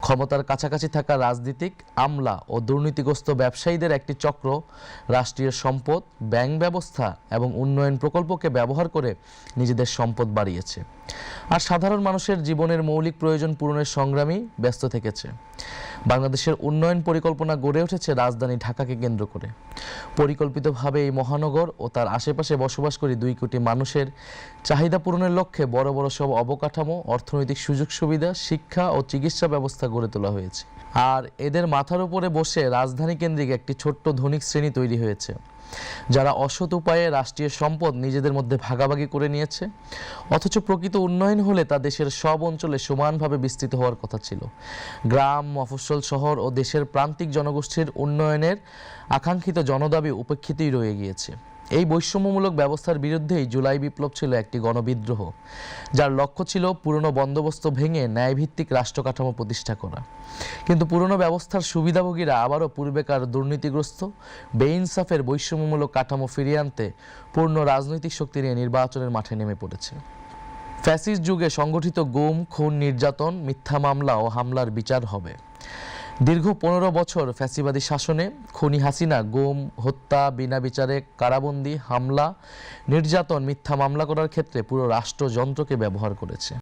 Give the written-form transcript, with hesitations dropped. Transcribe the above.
ক্ষমতার কাছাকাছি থাকা রাজনীতিক, আমলা ও দুর্নীতিগ্রস্ত ব্যবসায়ীদের একটি চক্র রাষ্ট্রীয় সম্পদ, ব্যাংক ব্যবস্থা এবং উন্নয়ন প্রকল্পকে ব্যবহার করে নিজেদের সম্পদ বাড়িয়েছে আর সাধারণ মানুষের জীবনের মৌলিক প্রয়োজন পূরণের সংগ্রামে ব্যস্ত থেকেছে। বাংলাদেশের উন্নয়ন পরিকল্পনা গড়ে উঠেছে রাজধানী ঢাকাকে কেন্দ্র করে। পরিকল্পিতভাবে এই মহানগর ও তার আশেপাশে বসবাসকারী 2 কোটি মানুষের চাহিদা পূরণের লক্ষ্যে বড় বড় সব অবকাঠামো, অর্থনৈতিক সুযোগ সুবিধা, শিক্ষা ও চিকিৎসা ব্যবস্থা গড়ে তোলা হয়েছে। আর এদের মাথার উপরে বসে রাজধানী কেন্দ্রিক একটি ছোট্ট ধনিক শ্রেণী তৈরি হয়েছে, যারা অসৎ উপায়ে রাষ্ট্রীয় সম্পদ নিজেদের মধ্যে ভাগাভাগি করে নিয়েছে। অথচ প্রকৃত উন্নয়ন হলে তা দেশের সব অঞ্চলে সমানভাবে বিস্তৃত হওয়ার কথা ছিল। গ্রাম, মফস্বল, শহর ও দেশের প্রান্তিক জনগোষ্ঠীর উন্নয়নের আকাঙ্ক্ষিত জনদাবি উপেক্ষিতই রয়ে গিয়েছে। এই বৈষম্যমূলক ব্যবস্থার বিরুদ্ধেই জুলাই বিপ্লব ছিল একটি গণবিদ্রোহ, যার লক্ষ্য ছিল পুরনো বন্দোবস্ত ভেঙে ন্যায়ভিত্তিক রাষ্ট্র কাঠামো প্রতিষ্ঠা করা। কিন্তু পুরনো ব্যবস্থার সুবিধাভোগীরা আবারও পূর্বেকার দুর্নীতিগ্রস্ত, বেইনসাফের বৈষম্যমূলক কাঠামো ফিরিয়ে আনতে পূর্ণ রাজনৈতিক শক্তি নিয়ে নির্বাচনের মাঠে নেমে পড়েছে। ফ্যাসিস্ট যুগে সংগঠিত গুম, খুন, নির্যাতন, মিথ্যা মামলা ও হামলার বিচার হবে। দীর্ঘ 15 বছর ফ্যাসিবাদী শাসনে খুনি হাসিনা গুম, হত্যা, বিনা বিচারে কারাবন্দী, হামলা, নির্যাতন, মিথ্যা মামলা করার ক্ষেত্রে পুরো রাষ্ট্রযন্ত্রকে ব্যবহার করেছে।